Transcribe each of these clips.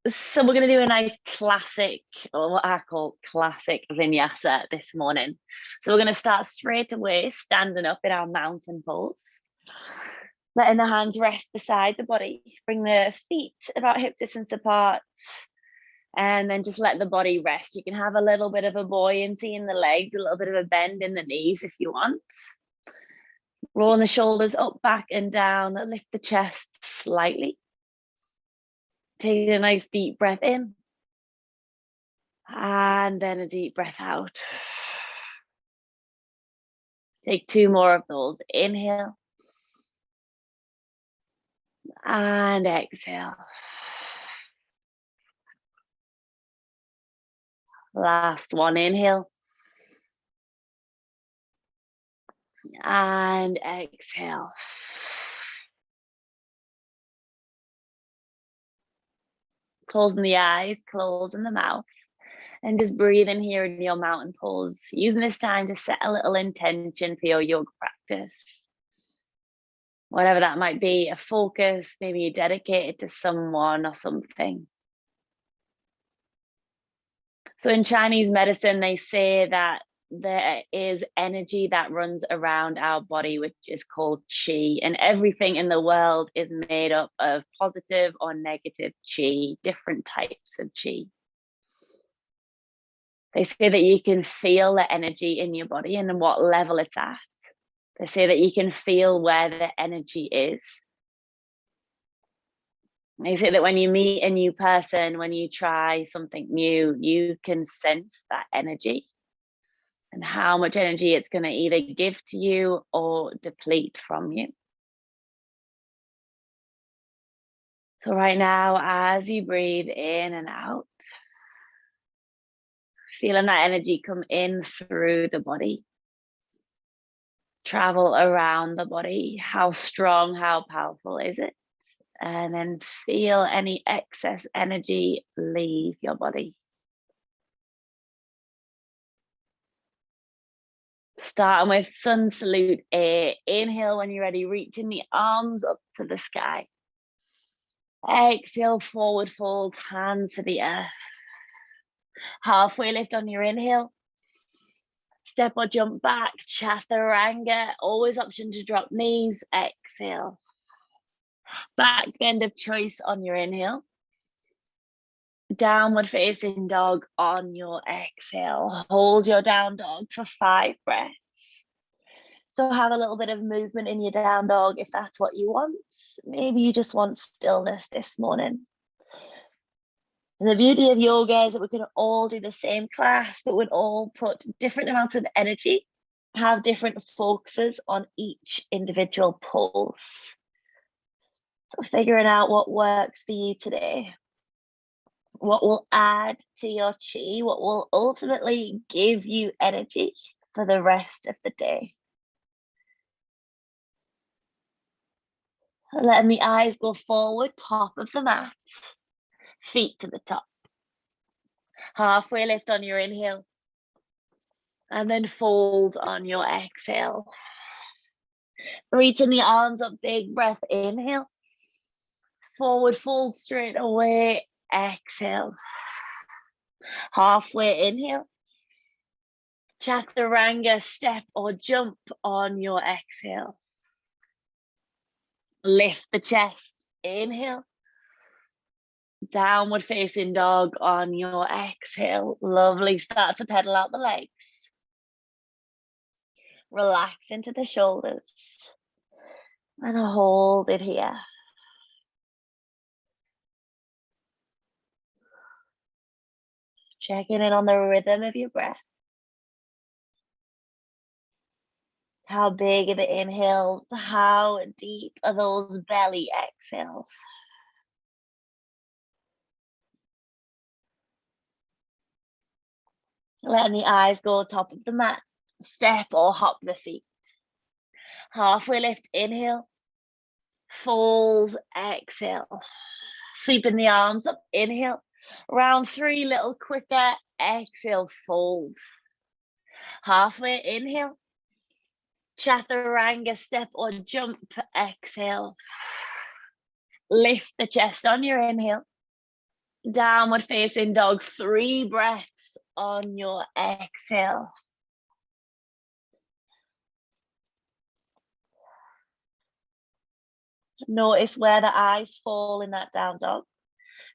So we're going to do a nice classic, or what I call classic vinyasa this morning. So we're going to start straight away, standing up in our mountain pose. Letting the hands rest beside the body. Bring the feet about hip distance apart. And then just let the body rest. You can have a little bit of a buoyancy in the legs, a little bit of a bend in the knees if you want. Rolling the shoulders up, back, and down. Lift the chest slightly. Take a nice deep breath in. And then a deep breath out. Take two more of those. Inhale. And exhale. Last one. Inhale. And exhale. Closing the eyes, closing the mouth. And just breathe in here in your mountain pose, using this time to set a little intention for your yoga practice. Whatever that might be, a focus, maybe you dedicate it to someone or something. So in Chinese medicine, they say that there is energy that runs around our body, which is called qi, and everything in the world is made up of positive or negative qi, different types of qi. They say that you can feel the energy in your body and what level it's at. They say that you can feel where the energy is. They say that when you meet a new person, when you try something new, you can sense that energy and how much energy it's going to either give to you or deplete from you. So right now, as you breathe in and out, feeling that energy come in through the body, travel around the body. How strong, how powerful is it? And then feel any excess energy leave your body. Starting with sun salute A. Inhale when you're ready, reaching the arms up to the sky. Exhale, forward fold, hands to the earth. Halfway lift on your inhale. Step or jump back, chaturanga. Always option to drop knees. Exhale. Back bend of choice on your inhale. Downward facing dog on your exhale. Hold your down dog for 5 breaths. So have a little bit of movement in your down dog if that's what you want. Maybe you just want stillness this morning. And the beauty of yoga is that we can all do the same class, but we'd all put different amounts of energy, have different focuses on each individual pose. So figuring out what works for you today. What will add to your chi, what will ultimately give you energy for the rest of the day. Letting the eyes go forward, top of the mat, feet to the top. Halfway lift on your inhale, and then fold on your exhale. Reaching the arms up, big breath, inhale. Forward fold straight away, exhale. Halfway inhale. Chaturanga, step or jump on your exhale. Lift the chest, inhale. Downward facing dog on your exhale. Lovely, start to pedal out the legs. Relax into the shoulders. And hold it here. Checking in on the rhythm of your breath. How big are the inhales? How deep are those belly exhales? Letting the eyes go top of the mat. Step or hop the feet. Halfway lift, inhale. Fold, exhale. Sweeping the arms up, inhale. Round 3, little quicker, exhale, fold. Halfway, inhale. Chaturanga, step or jump, exhale. Lift the chest on your inhale. Downward facing dog, 3 breaths on your exhale. Notice where the eyes fall in that down dog.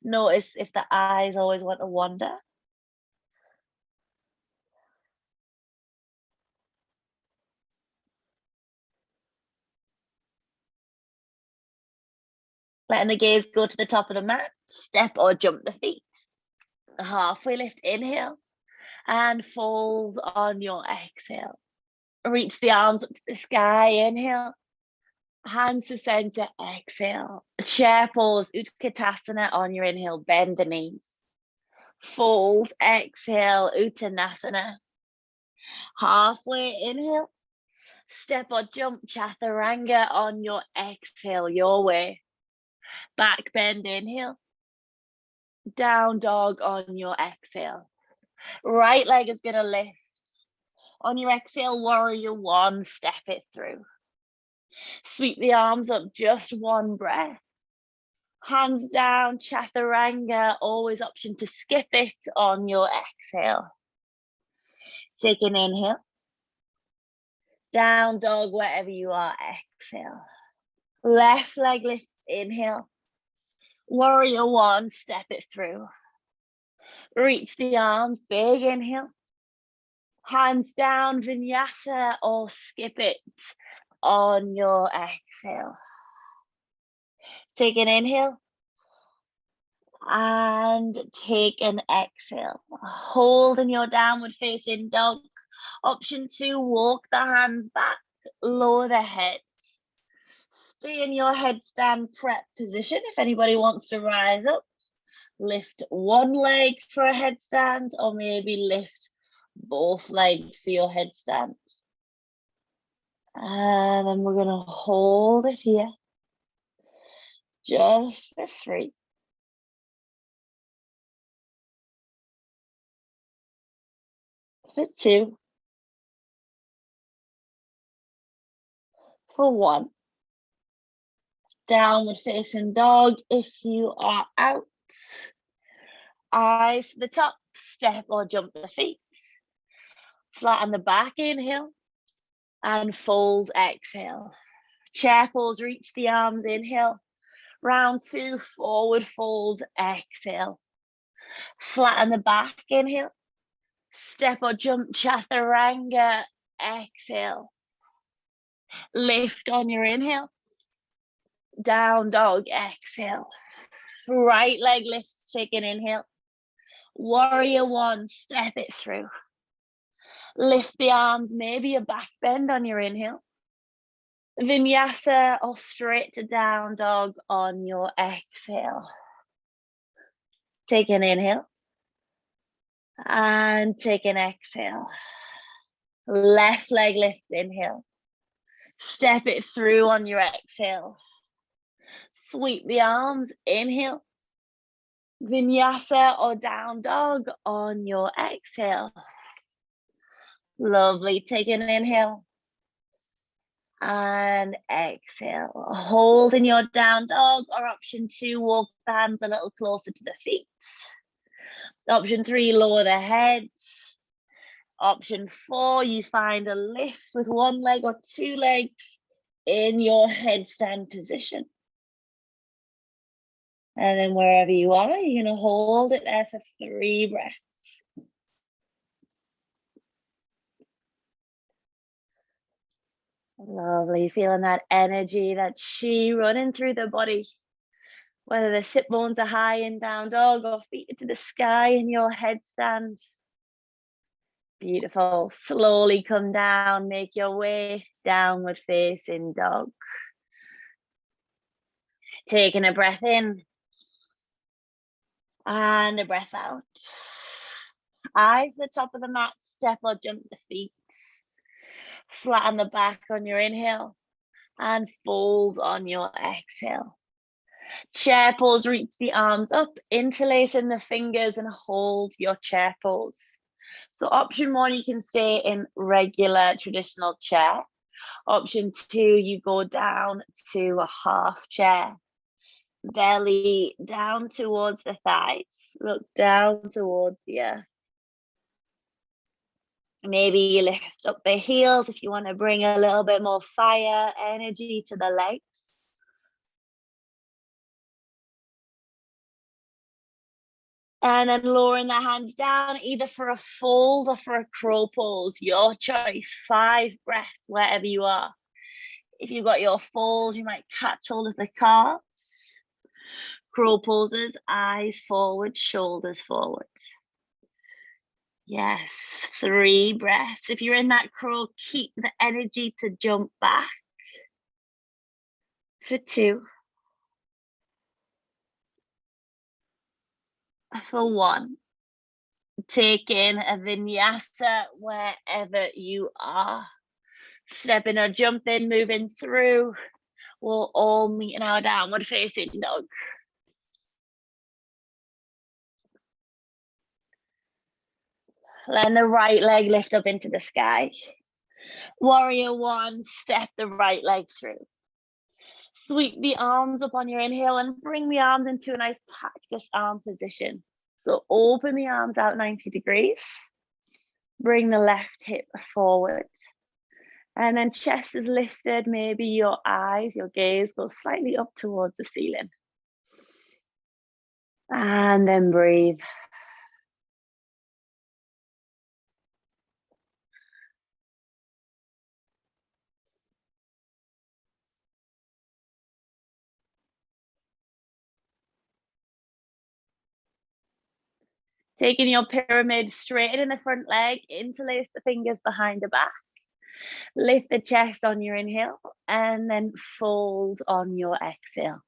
Notice if the eyes always want to wander. Letting the gaze go to the top of the mat, step or jump the feet. Halfway lift, inhale, and fold on your exhale. Reach the arms up to the sky, inhale. Hands to center, exhale. Chair pose, Utkatasana on your inhale, bend the knees. Fold, exhale, Uttanasana. Halfway, inhale. Step or jump, Chaturanga on your exhale, your way. Back bend, inhale. Down dog on your exhale. Right leg is going to lift. On your exhale, warrior 1, step it through. Sweep the arms up, just 1 breath. Hands down, Chaturanga, always option to skip it on your exhale. Take an inhale. Down dog, wherever you are, exhale. Left leg lifts, inhale. Warrior 1, step it through. Reach the arms, big inhale. Hands down, Vinyasa, or skip it on your exhale. Take an inhale. And take an exhale. Hold in your downward facing dog. Option 2, walk the hands back, lower the head. Stay in your headstand prep position. If anybody wants to rise up, lift 1 leg for a headstand, or maybe lift both legs for your headstand. And then we're going to hold it here just for 3. For 2. For 1. Downward facing dog if you are out. Eyes to the top, step or jump the feet. Flatten the back, inhale. And fold, exhale. Chair pose, reach the arms, inhale. Round 2, forward fold, exhale. Flatten the back, inhale. Step or jump, Chaturanga, exhale. Lift on your inhale. Down dog, exhale. Right leg lifts, take an inhale. Warrior 1, step it through. Lift the arms, maybe a back bend on your inhale. Vinyasa or straight to down dog on your exhale. Take an inhale. And take an exhale. Left leg lift, inhale. Step it through on your exhale. Sweep the arms, inhale. Vinyasa or down dog on your exhale. Lovely. Take an inhale. And exhale. Hold in your down dog, or option 2, walk the hands a little closer to the feet. Option 3, lower the head. Option 4, you find a lift with 1 leg or 2 legs in your headstand position. And then wherever you are, you're going to hold it there for 3 breaths. Lovely. Feeling that energy, that chi running through the body. Whether the sit bones are high in down dog or feet to the sky in your headstand. Beautiful. Slowly come down, make your way downward facing dog. Taking a breath in. And a breath out. Eyes at the top of the mat, step or jump the feet. Flatten the back on your inhale and fold on your exhale. Chair pose, reach the arms up, interlacing the fingers and hold your chair pose. So option 1, you can stay in regular traditional chair. Option 2, you go down to a half chair. Belly down towards the thighs. Look down towards the earth. Maybe you lift up the heels if you want to bring a little bit more fire, energy to the legs. And then lowering the hands down, either for a fold or for a crow pose, your choice. 5 breaths wherever you are. If you've got your fold, you might catch hold of the calves. Crow poses, eyes forward, shoulders forward. Yes, 3 breaths. If you're in that crow, keep the energy to jump back. For 2. For 1. Take in a vinyasa wherever you are. Stepping or jumping, moving through. We'll all meet in our downward facing dog. Then the right leg lift up into the sky. Warrior 1, step the right leg through. Sweep the arms up on your inhale and bring the arms into a nice cactus arm position. So open the arms out 90 degrees. Bring the left hip forward. And then chest is lifted. Maybe your eyes, your gaze goes slightly up towards the ceiling. And then breathe. Taking your pyramid, straighten in the front leg, interlace the fingers behind the back. Lift the chest on your inhale and then fold on your exhale.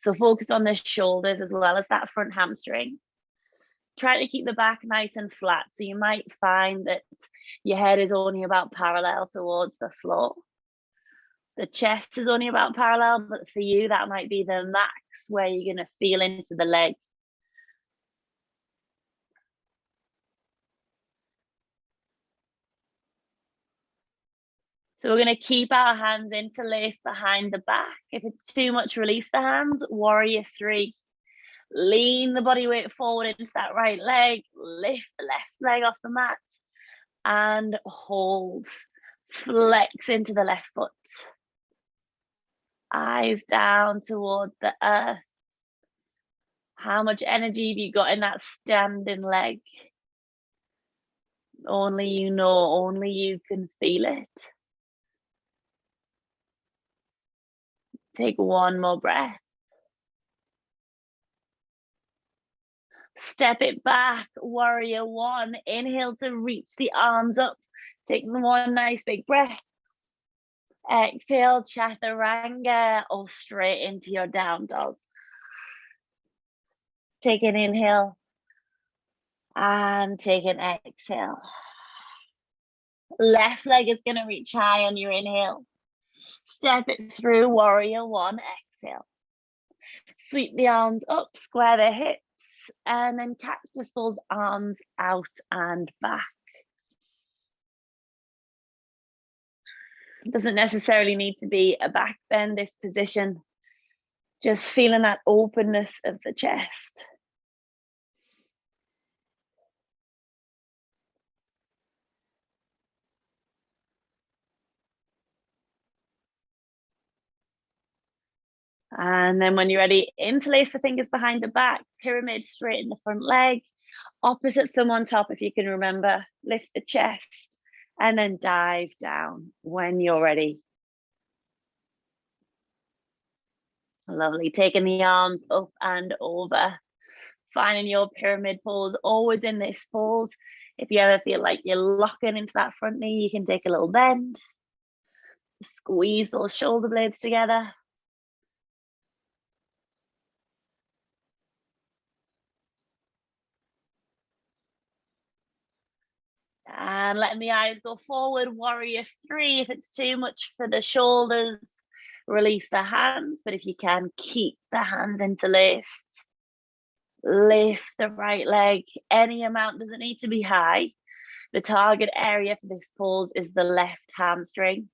So focus on the shoulders as well as that front hamstring. Try to keep the back nice and flat. So you might find that your head is only about parallel towards the floor. The chest is only about parallel, but for you, that might be the max where you're going to feel into the leg. So we're going to keep our hands interlaced behind the back. If it's too much, release the hands. Warrior 3. Lean the body weight forward into that right leg. Lift the left leg off the mat. And hold. Flex into the left foot. Eyes down towards the earth. How much energy have you got in that standing leg? Only you know, only you can feel it. Take 1 more breath. Step it back, warrior 1. Inhale to reach the arms up. Take 1 nice big breath. Exhale, chaturanga, or straight into your down dog. Take an inhale and take an exhale. Left leg is going to reach high on your inhale. Step it through, warrior 1, exhale. Sweep the arms up, square the hips, and then cactus those arms out and back. It doesn't necessarily need to be a back bend, this position. Just feeling that openness of the chest. And then when you're ready, interlace the fingers behind the back, pyramid straight in the front leg, opposite thumb on top if you can remember, lift the chest, and then dive down when you're ready. Lovely, taking the arms up and over, finding your pyramid pose, always in this pose. If you ever feel like you're locking into that front knee, you can take a little bend, squeeze those shoulder blades together. And letting the eyes go forward, warrior 3. If it's too much for the shoulders, release the hands. But if you can, keep the hands interlaced. Lift the right leg. Any amount, doesn't need to be high. The target area for this pose is the left hamstring.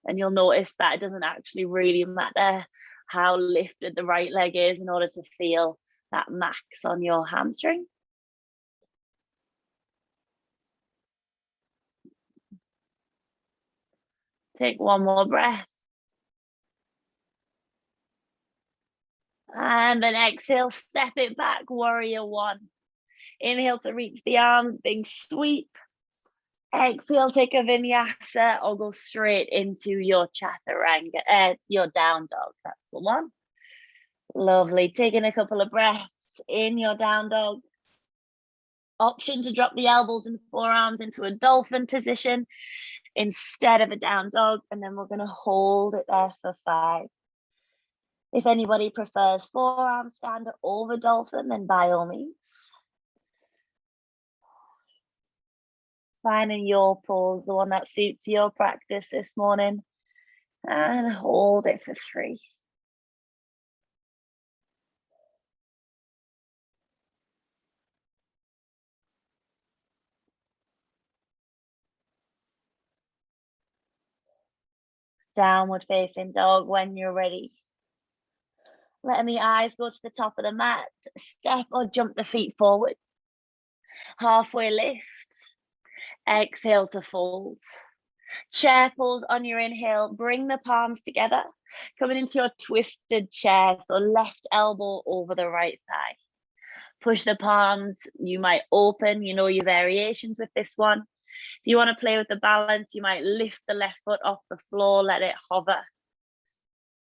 And you'll notice that it doesn't actually really matter how lifted the right leg is in order to feel that max on your hamstring. Take one more breath. And then exhale, step it back, warrior one. Inhale to reach the arms, big sweep. Exhale, take a vinyasa or go straight into your chaturanga, your down dog. That's the one. Lovely. Taking a couple of breaths in your down dog. Option to drop the elbows and forearms into a dolphin position instead of a down dog. And then we're going to hold it there for 5. If anybody prefers forearm stand over dolphin, then by all means. Finding your pose, the one that suits your practice this morning. And hold it for 3. Downward facing dog when you're ready. Letting the eyes go to the top of the mat. Step or jump the feet forward. Halfway lift. Exhale to fold. Chair pose on your inhale. Bring the palms together. Coming into your twisted chair. So left elbow over the right thigh. Push the palms. You might open. You know your variations with this one. If you want to play with the balance, you might lift the left foot off the floor. Let it hover.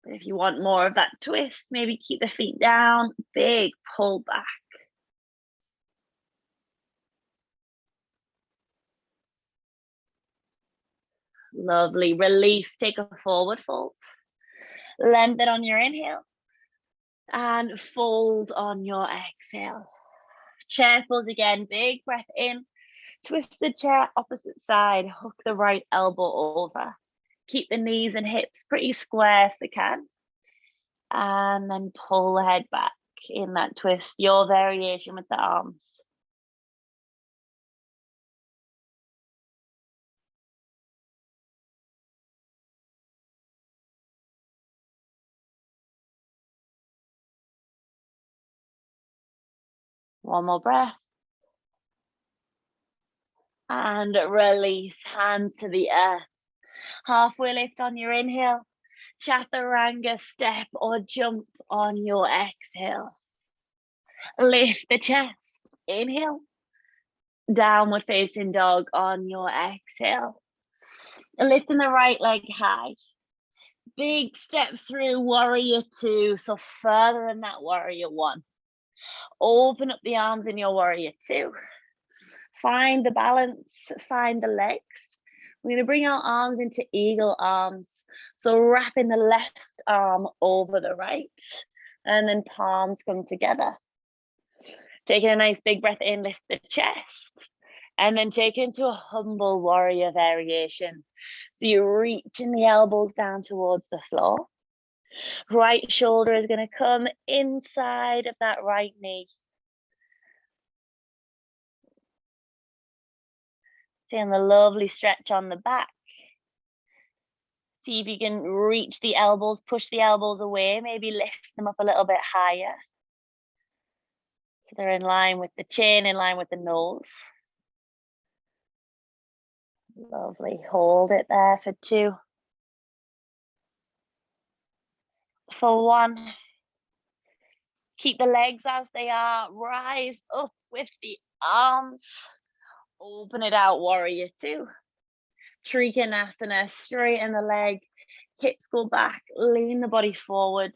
But if you want more of that twist, maybe keep the feet down. Big pull back. Lovely. Release. Take a forward fold. Lengthen on your inhale. And fold on your exhale. Chair pose again. Big breath in. Twist the chair opposite side. Hook the right elbow over. Keep the knees and hips pretty square if you can. And then pull the head back in that twist. Your variation with the arms. One more breath. And release, hands to the earth. Halfway lift on your inhale. Chaturanga step or jump on your exhale. Lift the chest. Inhale. Downward facing dog on your exhale. Lifting the right leg high. Big step through warrior 2. So further than that warrior 1. Open up the arms in your warrior 2. Find the balance, find the legs. We're going to bring our arms into eagle arms. So wrapping the left arm over the right. And then palms come together. Taking a nice big breath in, lift the chest. And then take into a humble warrior variation. So you're reaching the elbows down towards the floor. Right shoulder is going to come inside of that right knee. Feeling the lovely stretch on the back. See if you can reach the elbows, push the elbows away, maybe lift them up a little bit higher. So they're in line with the chin, in line with the nose. Lovely. Hold it there for 2. For 1. Keep the legs as they are. Rise up with the arms. Open it out, warrior 2. Trikonasana, straighten the leg. Hips go back, lean the body forward.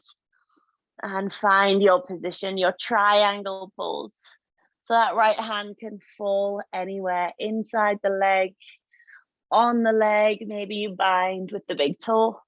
And find your position, your triangle pose. So that right hand can fall anywhere inside the leg, on the leg, maybe you bind with the big toe.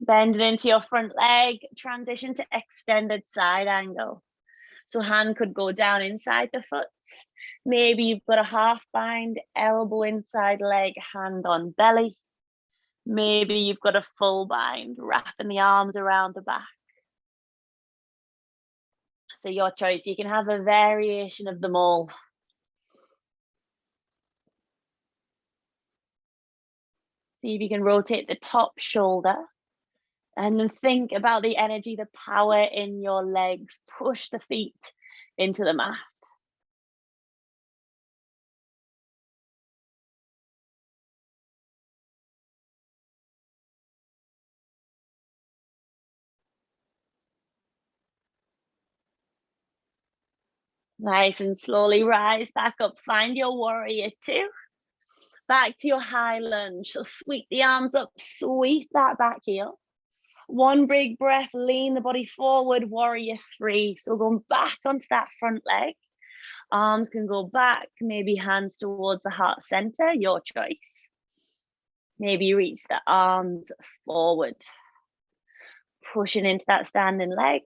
Bend it into your front leg, transition to extended side angle. So hand could go down inside the foot. Maybe you've got a half bind, elbow inside leg, hand on belly. Maybe you've got a full bind, wrapping the arms around the back. So your choice, you can have a variation of them all. See if you can rotate the top shoulder and then think about the energy, the power in your legs. Push the feet into the mat. Nice and slowly rise back up. Find your warrior two. Back to your high lunge. So sweep the arms up, sweep that back heel. One big breath, lean the body forward, warrior three. So going back onto that front leg. Arms can go back, maybe hands towards the heart center, your choice. Maybe reach the arms forward, pushing into that standing leg.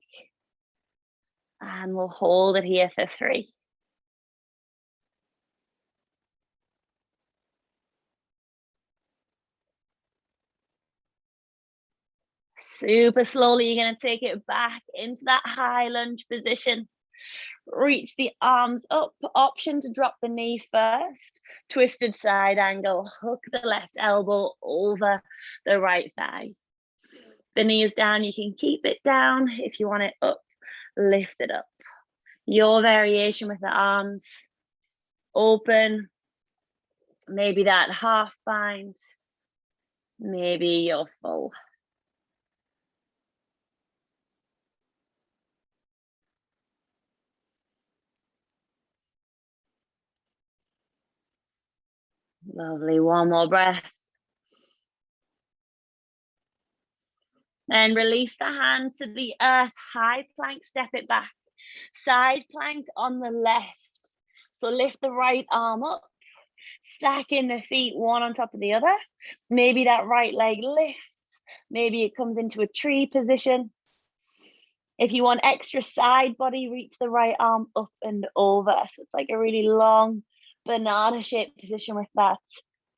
And we'll hold it here for three. Super slowly, you're going to take it back into that high lunge position. Reach the arms up, option to drop the knee first. Twisted side angle, hook the left elbow over the right thigh. The knee is down, you can keep it down. If you want it up, lift it up. Your variation with the arms open, maybe that half bind, maybe you're full. Lovely, one more breath. And release the hands to the earth, high plank, step it back. Side plank on the left. So lift the right arm up, stacking the feet one on top of the other. Maybe that right leg lifts. Maybe it comes into a tree position. If you want extra side body, reach the right arm up and over. So it's like a really long banana shaped position with that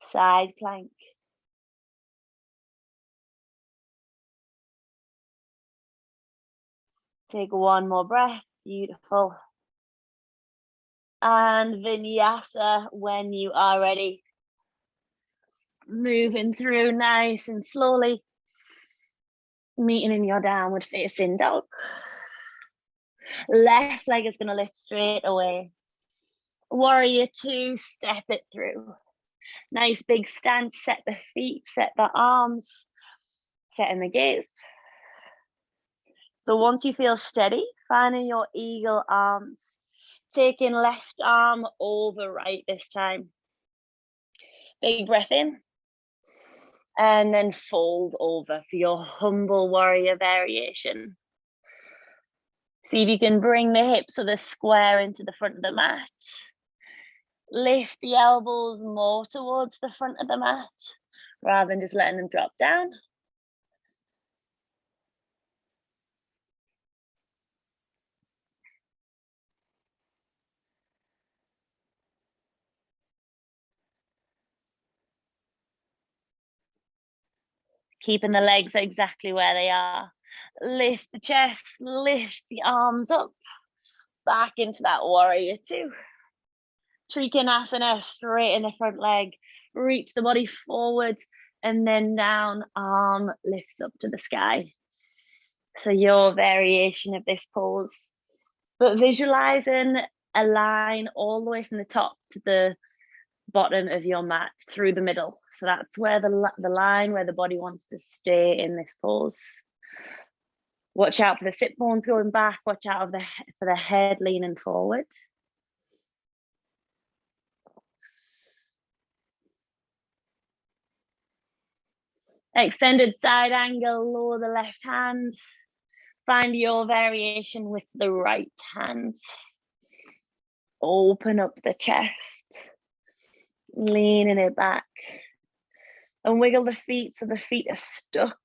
side plank. Take one more breath. Beautiful. And Vinyasa when you are ready. Moving through nice and slowly. Meeting in your downward facing dog. Left leg is going to lift straight away. Warrior two, step it through. Nice big stance, set the feet, set the arms, setting the gaze. So once you feel steady, finding your eagle arms, taking left arm over right this time. Big breath in. And then fold over for your humble warrior variation. See if you can bring the hips of the square into the front of the mat. Lift the elbows more towards the front of the mat rather than just letting them drop down. Keeping the legs exactly where they are. Lift the chest, lift the arms up, back into that warrior two. Trikonasana, straight in the front leg. Reach the body forward and then down, arm lifts up to the sky. So your variation of this pose. But visualizing a line all the way from the top to the bottom of your mat through the middle. So that's where the line where the body wants to stay in this pose. Watch out for the sit bones going back. Watch out for the head leaning forward. Extended side angle, lower the left hand. Find your variation with the right hand. Open up the chest. Leaning it back. And wiggle the feet so the feet are stuck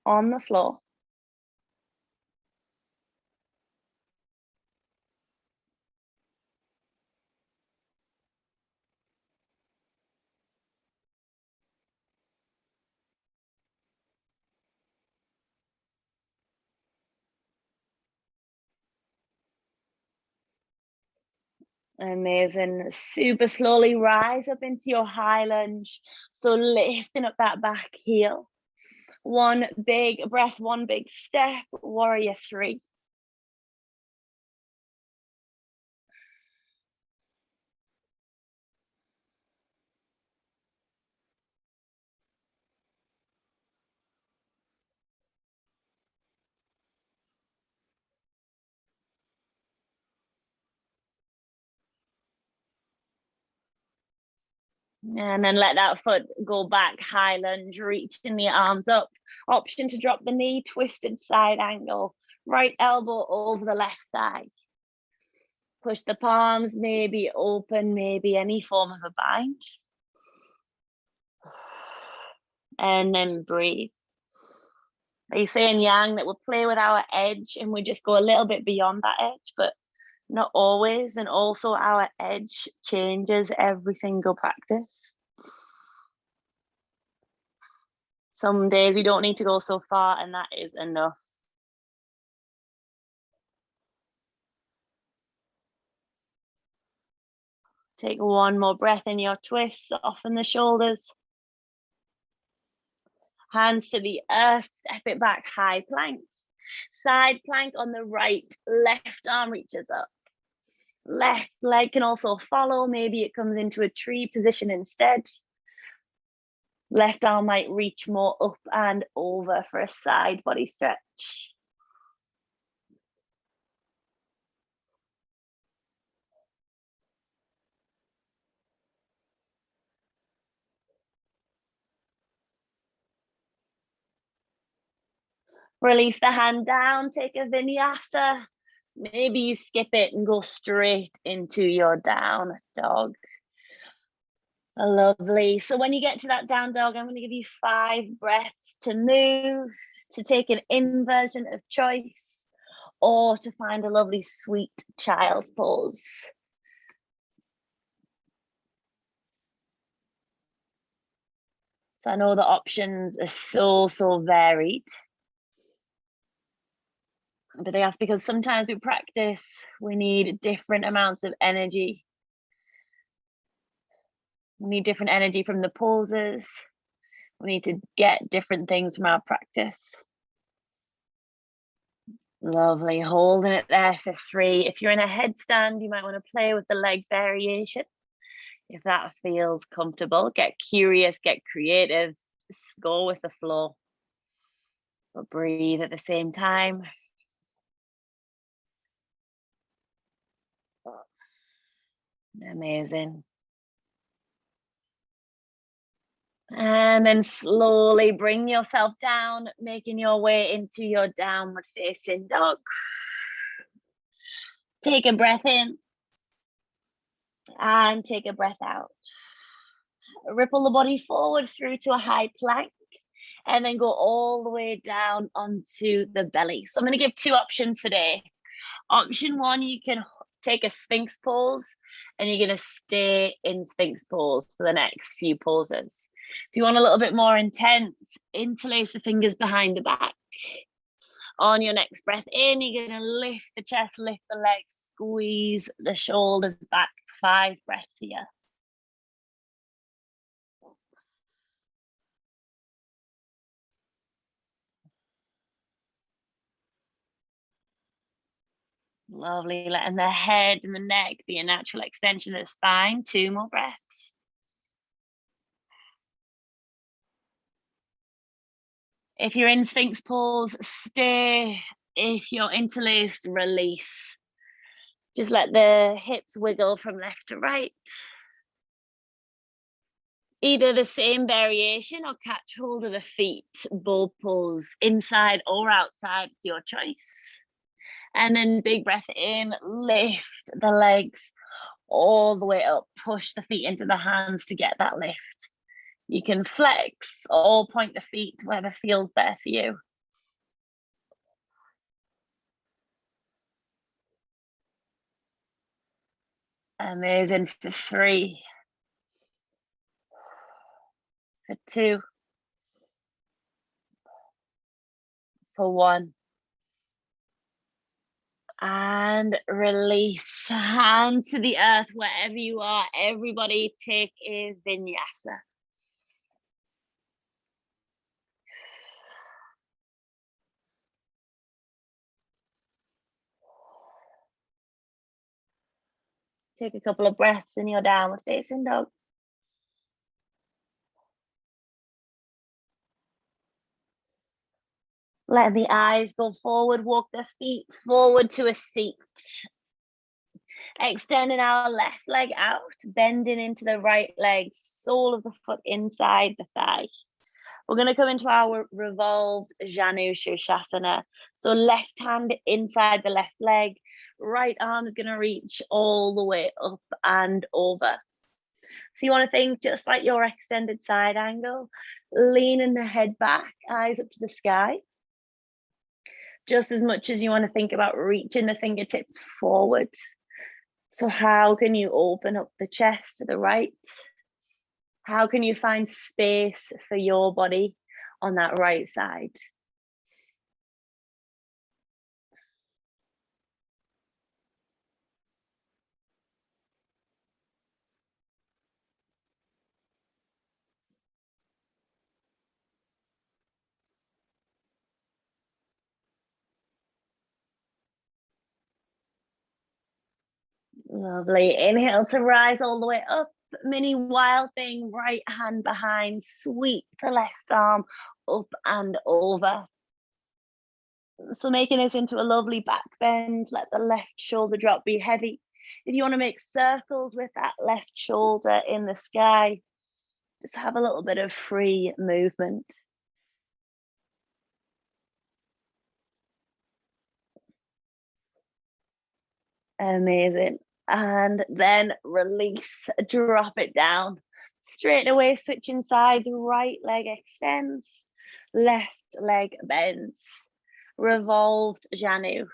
on the floor. Amazing. Super slowly rise up into your high lunge. So lifting up that back heel. One big breath, one big step, warrior three. And then let that foot go back, high lunge, reaching the arms up. Option to drop the knee, twisted side angle. Right elbow over the left thigh. Push the palms, maybe open, maybe any form of a bind. And then breathe. They say in Yang that we'll play with our edge and we just go a little bit beyond that edge, but not always. And also our edge changes every single practice. Some days we don't need to go so far, and that is enough. Take one more breath in your twist, soften the shoulders. Hands to the earth, step it back, high plank. Side plank on the right, left arm reaches up. Left leg can also follow, maybe it comes into a tree position instead. Left arm might reach more up and over for a side body stretch. Release the hand down, take a vinyasa. Maybe you skip it and go straight into your down dog. Lovely. So when you get to that down dog, I'm going to give you 5 breaths to move, to take an inversion of choice, or to find a lovely sweet child's pose. So I know the options are so varied. But they ask because sometimes we practice, we need different amounts of energy. We need different energy from the poses. We need to get different things from our practice. Lovely, holding it there for 3. If you're in a headstand, you might want to play with the leg variation. If that feels comfortable, get curious, get creative, just go with the flow. But breathe at the same time. Amazing. And then slowly bring yourself down, making your way into your downward facing dog. Take a breath in and take a breath out. Ripple the body forward through to a high plank and then go all the way down onto the belly. So I'm going to give 2 options today. Option 1, you can take a Sphinx pose and you're going to stay in Sphinx pose for the next few poses. If you want a little bit more intense, interlace the fingers behind the back. On your next breath in, you're going to lift the chest, lift the legs, squeeze the shoulders back. 5 breaths here. Lovely, letting the head and the neck be a natural extension of the spine. 2 more breaths. If you're in Sphinx pose, stay. If you're interlaced, release. Just let the hips wiggle from left to right. Either the same variation or catch hold of the feet, bow pose, inside or outside, it's your choice. And then big breath in, lift the legs all the way up, push the feet into the hands to get that lift. You can flex or point the feet, whatever feels better for you. Amazing for 3, for 2, for 1. And release. Hands to the earth wherever you are. Everybody take a vinyasa. Take a couple of breaths in your downward facing dog. Let the eyes go forward, walk the feet forward to a seat. Extending our left leg out, bending into the right leg, sole of the foot inside the thigh. We're going to come into our revolved Janu Shirshasana. So left hand inside the left leg, right arm is going to reach all the way up and over. So you want to think just like your extended side angle, leaning the head back, eyes up to the sky. Just as much as you want to think about reaching the fingertips forward. So how can you open up the chest to the right? How can you find space for your body on that right side? Lovely. Inhale to rise all the way up. Mini wild thing, right hand behind. Sweep the left arm up and over. So making this into a lovely back bend. Let the left shoulder drop, be heavy. If you want to make circles with that left shoulder in the sky, just have a little bit of free movement. Amazing. And then release, drop it down. Straight away, switching sides, right leg extends, left leg bends. Revolved Janu.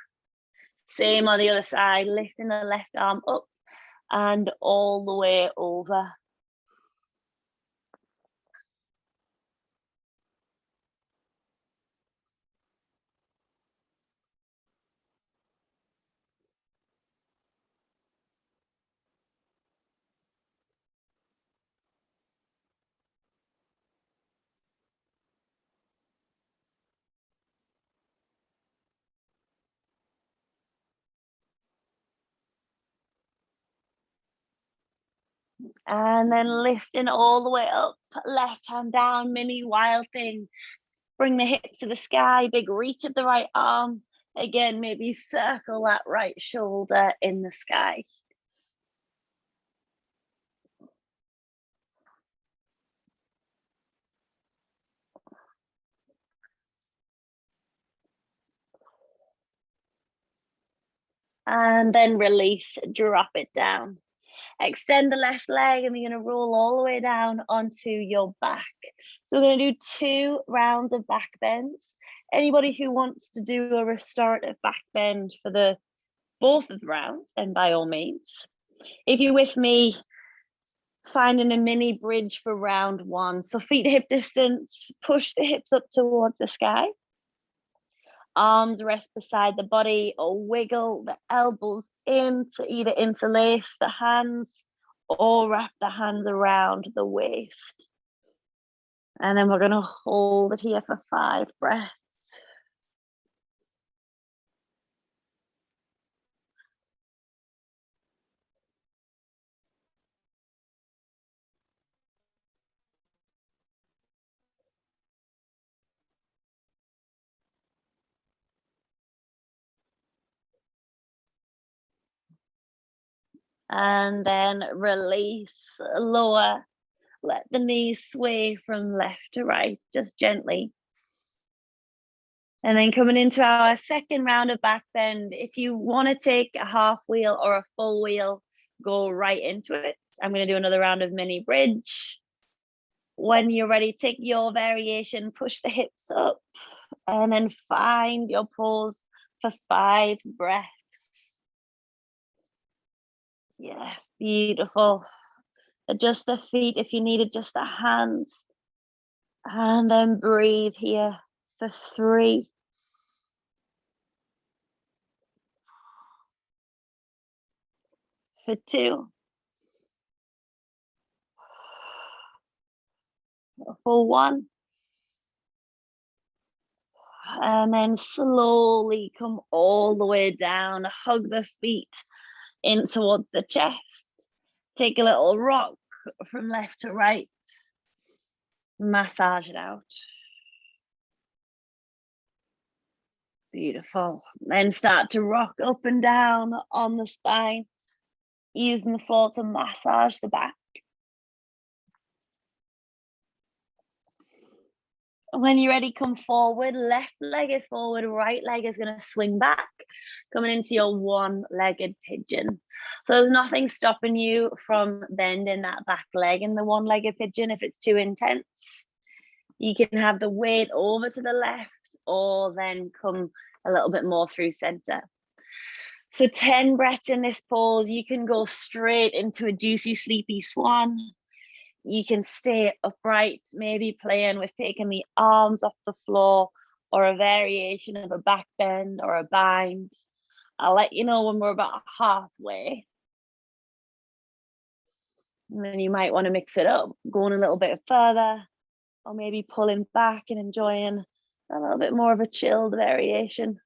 Same on the other side, lifting the left arm up and all the way over. And then lifting all the way up, left hand down, mini wild thing. Bring the hips to the sky, big reach of the right arm. Again, maybe circle that right shoulder in the sky. And then release, drop it down. Extend the left leg and you're going to roll all the way down onto your back. So we're going to do 2 rounds of back bends. Anybody who wants to do a restorative back bend for both of the rounds, then by all means. If you're with me, finding a mini bridge for round 1. So feet to hip distance, push the hips up towards the sky. Arms rest beside the body or wiggle the elbows in to either interlace the hands or wrap the hands around the waist. And then we're going to hold it here for 5 breaths. And then release, lower. Let the knees sway from left to right, just gently. And then coming into our second round of back bend, if you want to take a half wheel or a full wheel, go right into it. I'm going to do another round of mini bridge. When you're ready, take your variation, push the hips up, and then find your pose for 5 breaths. Yes, beautiful. Adjust the feet if you need, adjust the hands. And then breathe here for 3. for 2, for 1. And then slowly come all the way down, hug the feet in towards the chest. Take a little rock from left to right. Massage it out. Beautiful. Then start to rock up and down on the spine, using the floor to massage the back. When you're ready, come forward. Left leg is forward, right leg is going to swing back, coming into your one-legged pigeon. So there's nothing stopping you from bending that back leg in the one-legged pigeon if it's too intense. You can have the weight over to the left or then come a little bit more through center. So 10 breaths in this pose. You can go straight into a juicy, sleepy swan. You can stay upright, maybe playing with taking the arms off the floor or a variation of a back bend or a bind. I'll let you know when we're about halfway. And then you might want to mix it up, going a little bit further, or maybe pulling back and enjoying a little bit more of a chilled variation.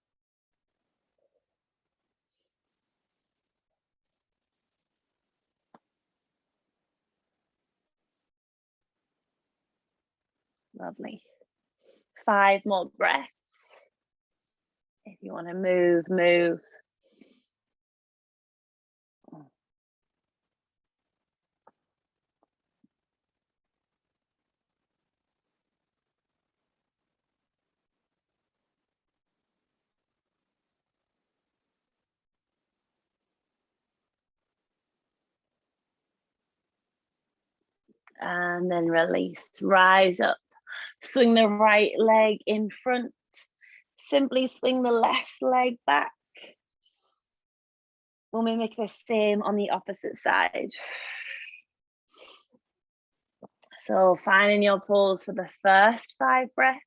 Lovely. 5 more breaths. If you want to move, move. And then release. Rise up. Swing the right leg in front. Simply swing the left leg back. We'll mimic the same on the opposite side. So finding your pose for the first 5 breaths.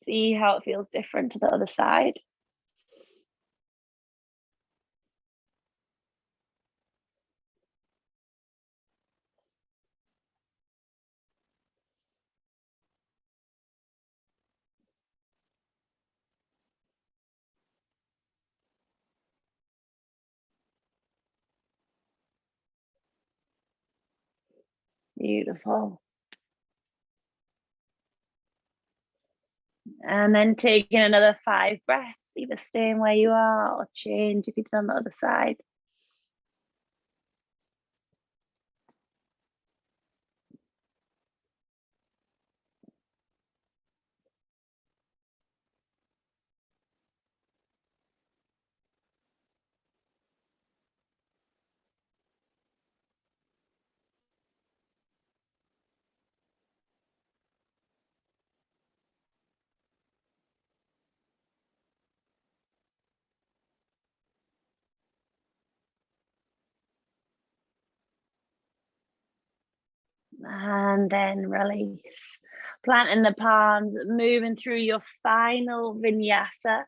See how it feels different to the other side. Beautiful. And then taking another 5 breaths, either staying where you are or change if you did on the other side. And then release. Planting the palms, moving through your final vinyasa.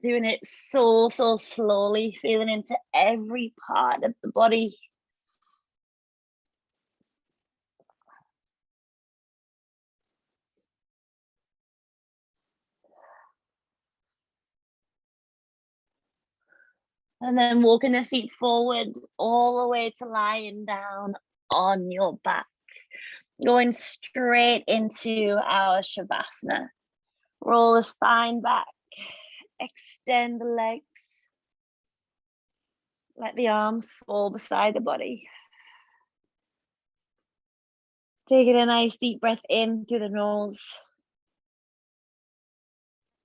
Doing it so slowly, feeling into every part of the body. And then walking the feet forward all the way to lying down on your back. Going straight into our Shavasana. Roll the spine back. Extend the legs. Let the arms fall beside the body. Taking a nice deep breath in through the nose.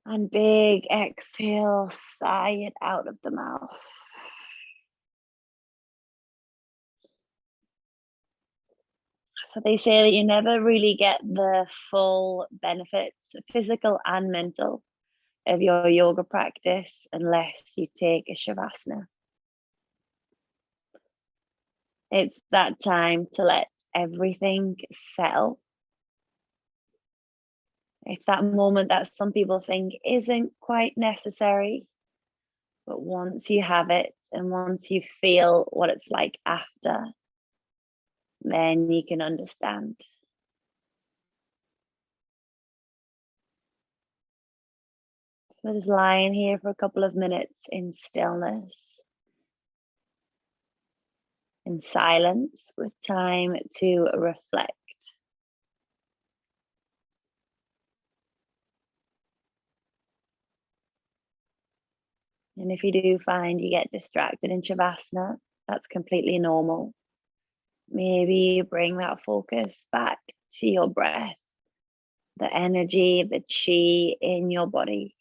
And big exhale, sigh it out of the mouth. So they say that you never really get the full benefits, physical and mental, of your yoga practice unless you take a Shavasana. It's that time to let everything settle. It's that moment that some people think isn't quite necessary, But once you have it and once you feel what it's like after, then you can understand. So just lying here for a couple of minutes in stillness, in silence, with time to reflect. And if you do find you get distracted in Shavasana, that's completely normal. Maybe you bring that focus back to your breath, the energy, the chi in your body.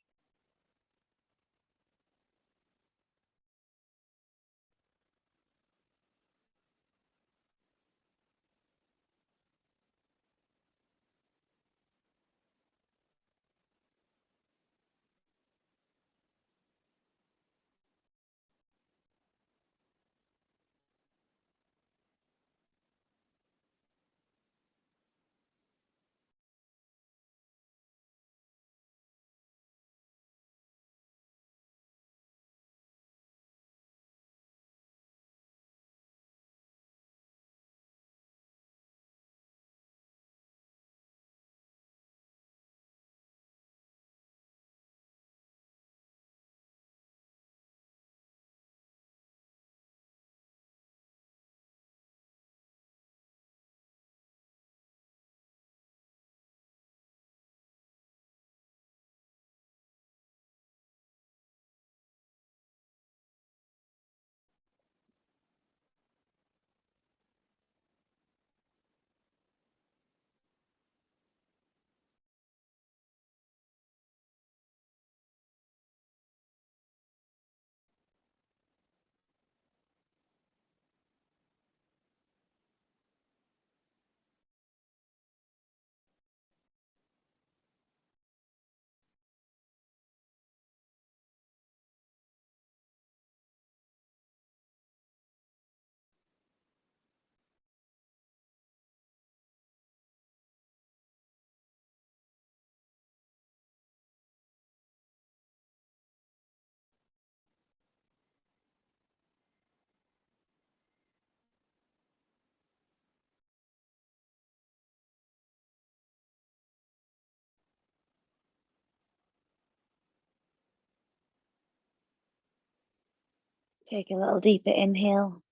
Take a little deeper inhale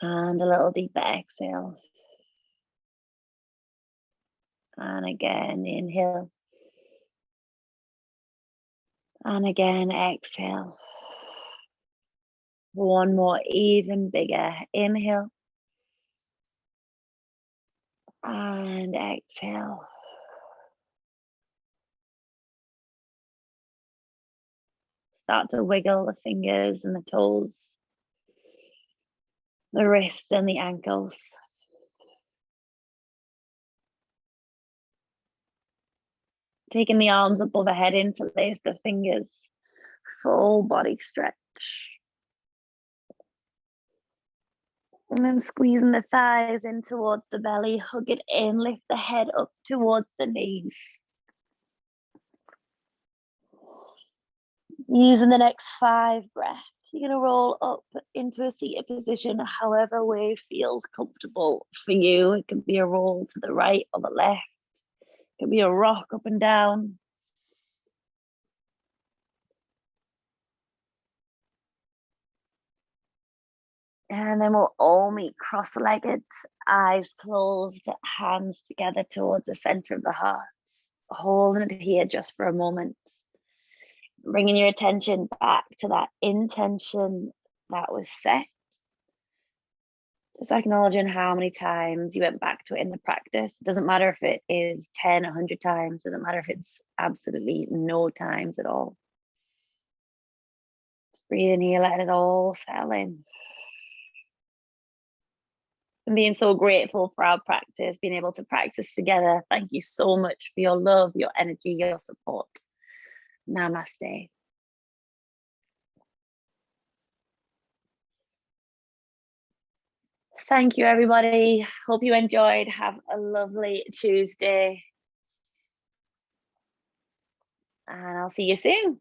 and a little deeper exhale. And again, inhale. And again, exhale. One more, even bigger. Inhale. And exhale. Start to wiggle the fingers and the toes, the wrists and the ankles. Taking the arms above the head, interlace the fingers. Full body stretch. And then squeezing the thighs in towards the belly, hug it in, lift the head up towards the knees. Using the next 5 breaths, you're going to roll up into a seated position, however way feels comfortable for you. It can be a roll to the right or the left. It can be a rock up and down. And then we'll all meet cross-legged, eyes closed, hands together towards the center of the heart. Holding it here just for a moment. Bringing your attention back to that intention that was set. Just acknowledging how many times you went back to it in the practice. It doesn't matter if it is 10, 100 times. It doesn't matter if it's absolutely no times at all. Just breathing here, letting it all settle in. And being so grateful for our practice, being able to practice together. Thank you so much for your love, your energy, your support. Namaste. Thank you, everybody. Hope you enjoyed. Have a lovely Tuesday. And I'll see you soon.